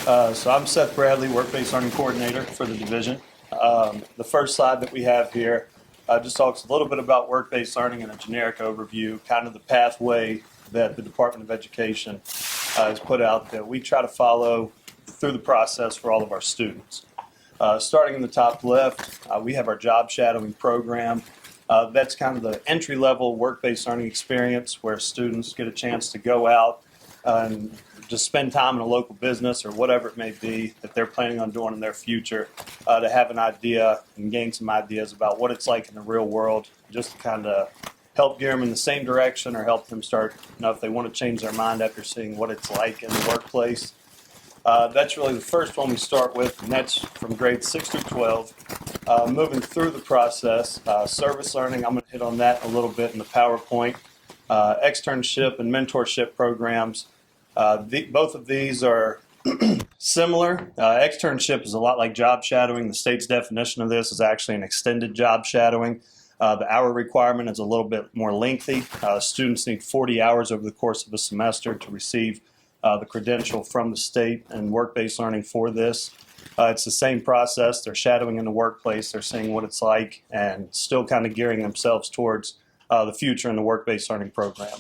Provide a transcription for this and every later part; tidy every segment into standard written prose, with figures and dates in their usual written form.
So I'm Seth Bradley, Work-Based Learning Coordinator for the division. The first slide that we have here just talks a little bit about work-based learning and a generic overview, kind of the pathway that the Department of Education has put out that we try to follow through the process for all of our students. Starting in the top left, we have our job shadowing program. That's kind of the entry-level work-based learning experience where students get a chance to go out and just spend time in a local business or whatever it may be that they're planning on doing in their future, to have an idea and gain some ideas about what it's like in the real world, just to kind of help gear them in the same direction or help them start, if they want to change their mind after seeing what it's like in the workplace. That's really the first one we start with, and that's from grades 6 through 12. Moving through the process, service learning, I'm going to hit on that a little bit in the PowerPoint. Externship and mentorship programs. Both of these are similar. Externship is a lot like job shadowing. The state's definition of this is actually an extended job shadowing. The hour requirement is a little bit more lengthy. Students need 40 hours over the course of a semester to receive the credential from the state and work-based learning for this. It's the same process. They're shadowing in the workplace. They're seeing what it's like and still kind of gearing themselves towards the future in the work-based learning program.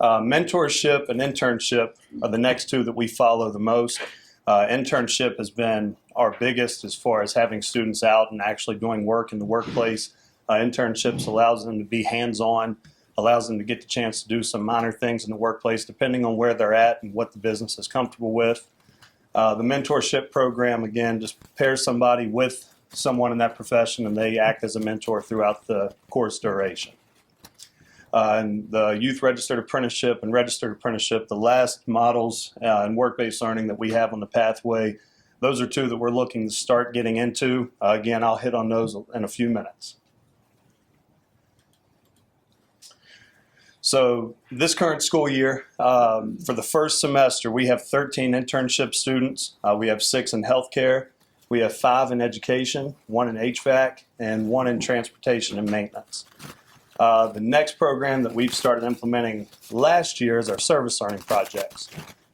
Mentorship and internship are the next two that we follow the most. Internship has been our biggest as far as having students out and actually doing work in the workplace. Internships allows them to be hands-on, allows them to get the chance to do some minor things in the workplace depending on where they're at and what the business is comfortable with. The mentorship program, again, just pairs somebody with someone in that profession and they act as a mentor throughout the course duration. And the youth registered apprenticeship and registered apprenticeship, the last models in work-based learning that we have on the pathway, those are two that we're looking to start getting into. Again, I'll hit on those in a few minutes. So this current school year, for the first semester, we have 13 internship students. We have 6 in healthcare. We have 5 in education, 1 in HVAC, and 1 in transportation and maintenance. The next program that we've started implementing last year is our service learning projects.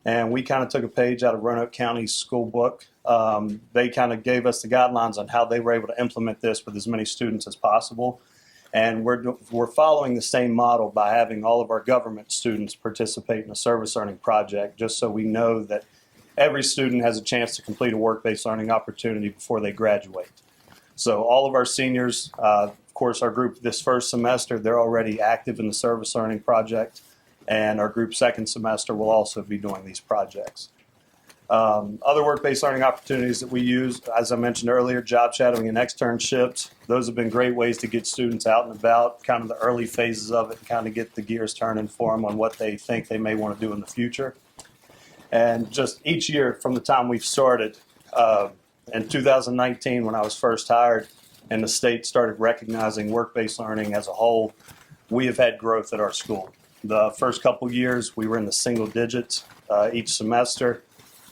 And we kind of took a page out of Roanoke County's school book. They kind of gave us the guidelines on how they were able to implement this with as many students as possible. And we're following the same model by having all of our government students participate in a service learning project, just so we know that every student has a chance to complete a work-based learning opportunity before they graduate. So all of our seniors, of course, our group this first semester, they're already active in the service learning project, and our group second semester will also be doing these projects. Other work-based learning opportunities that we use, as I mentioned earlier, job shadowing and externships. Those have been great ways to get students out and about, kind of the early phases of it, and kind of get the gears turning for them on what they think they may want to do in the future. And just each year from the time we've started, in 2019 when I was first hired and the state started recognizing work-based learning as a whole, we have had growth at our school. The first couple years we were in the single digits each semester.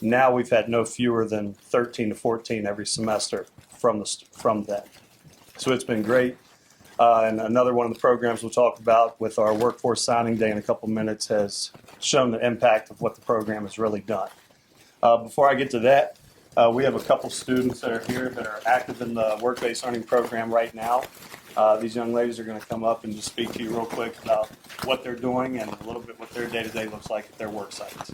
Now we've had no fewer than 13 to 14 every semester from that. So it's been great. And another one of the programs we'll talk about with our workforce signing day in a couple minutes has shown the impact of what the program has really done. Before I get to that, we have a couple students that are here that are active in the work-based learning program right now. These young ladies are going to come up and just speak to you real quick about what they're doing and a little bit what their day-to-day looks like at their work sites.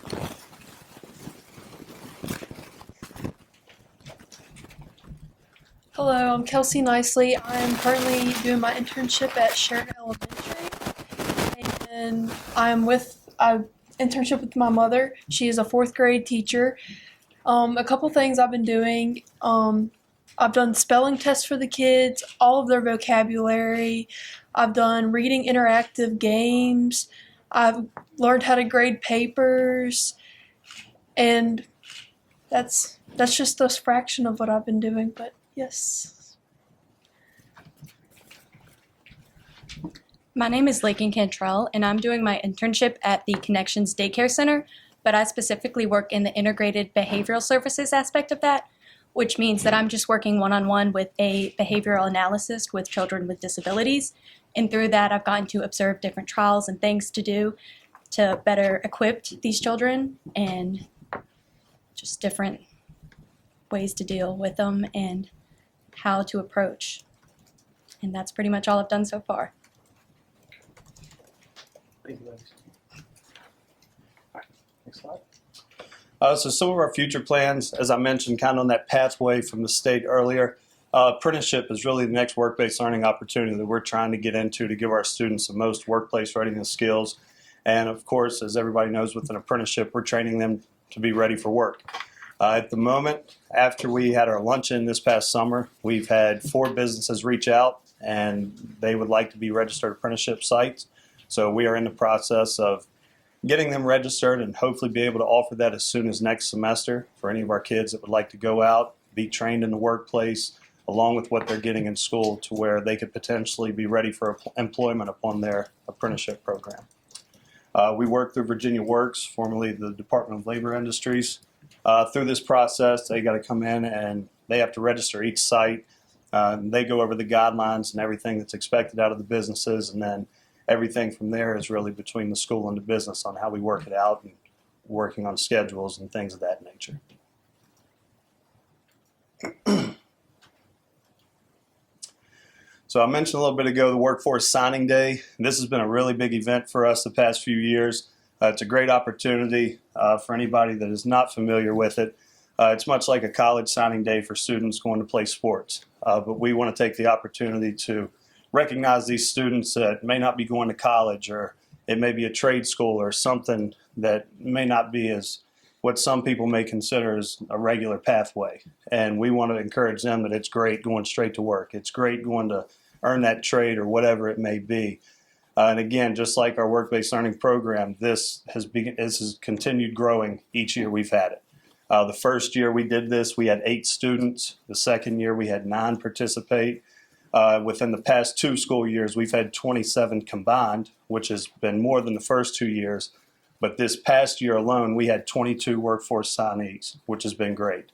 Hello, I'm Kelsey Nicely. I'm currently doing my internship at Sheridan Elementary, and I internship with my mother. She is a 4th grade teacher. A couple things I've been doing. I've done spelling tests for the kids, all of their vocabulary. I've done reading interactive games. I've learned how to grade papers, and that's just a fraction of what I've been doing, but yes. My name is Lakin Cantrell, and I'm doing my internship at the Connections Daycare Center, but I specifically work in the integrated behavioral services aspect of that, which means that I'm just working one-on-one with a behavioral analyst with children with disabilities. And through that, I've gotten to observe different trials and things to do to better equip these children and just different ways to deal with them and how to approach. And that's pretty much all I've done so far. Thank you, ladies. All right, next slide. So some of our future plans, as I mentioned, kind of on that pathway from the state earlier, apprenticeship is really the next work-based learning opportunity that we're trying to get into to give our students the most workplace readiness skills. And of course, as everybody knows, with an apprenticeship, we're training them to be ready for work. At the moment, after we had our luncheon this past summer, we've had 4 businesses reach out and they would like to be registered apprenticeship sites. So we are in the process of getting them registered and hopefully be able to offer that as soon as next semester for any of our kids that would like to go out, be trained in the workplace, along with what they're getting in school to where they could potentially be ready for employment upon their apprenticeship program. We work through Virginia Works, formerly the Department of Labor Industries. Through this process, they got to come in and they have to register each site. They go over the guidelines and everything that's expected out of the businesses, and then everything from there is really between the school and the business on how we work it out and working on schedules and things of that nature. So I mentioned a little bit ago the Workforce Signing Day. This has been a really big event for us the past few years. It's a great opportunity for anybody that is not familiar with it. It's much like a college signing day for students going to play sports. But we want to take the opportunity to recognize these students that may not be going to college, or it may be a trade school or something that may not be as what some people may consider as a regular pathway. And we want to encourage them that it's great going straight to work. It's great going to earn that trade or whatever it may be. And again, just like our work-based learning program, this has continued growing each year we've had it. The first year we did this, we had 8 students. The second year we had 9 participate. Within the past 2 school years, we've had 27 combined, which has been more than the first 2 years. But this past year alone, we had 22 workforce signees, which has been great.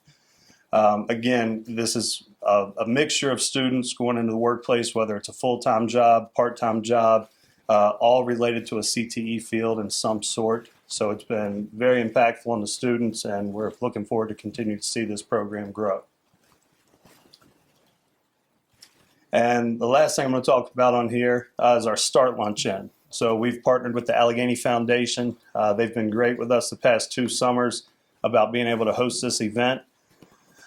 Again, this is a mixture of students going into the workplace, whether it's a full-time job, part-time job, all related to a CTE field in some sort. So it's been very impactful on the students, and we're looking forward to continue to see this program grow. And the last thing I'm going to talk about on here is our Start Luncheon. So we've partnered with the Alleghany Foundation. They've been great with us the past 2 summers about being able to host this event.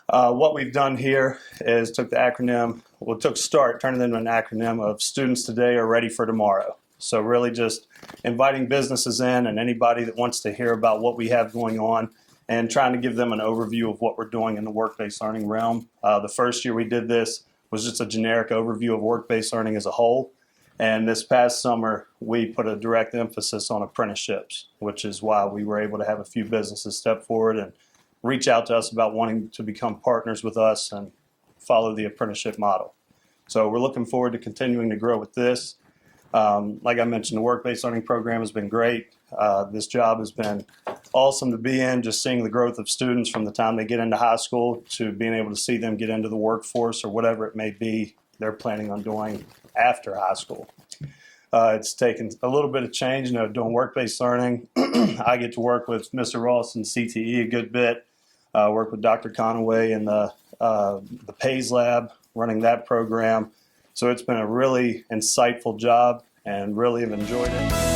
What we've done here is took START, turned it into an acronym of Students Today Are Ready for Tomorrow. So really just inviting businesses in and anybody that wants to hear about what we have going on and trying to give them an overview of what we're doing in the work-based learning realm. The first year we did this was just a generic overview of work-based learning as a whole. And this past summer, we put a direct emphasis on apprenticeships, which is why we were able to have a few businesses step forward and reach out to us about wanting to become partners with us and follow the apprenticeship model. So we're looking forward to continuing to grow with this. Like I mentioned, the work-based learning program has been great. This job has been awesome to be in, just seeing the growth of students from the time they get into high school to being able to see them get into the workforce or whatever it may be they're planning on doing after high school. It's taken a little bit of change, doing work-based learning. I get to work with Mr. Ross and CTE a good bit, work with Dr. Conaway in the PAYS lab, running that program. So it's been a really insightful job and really have enjoyed it.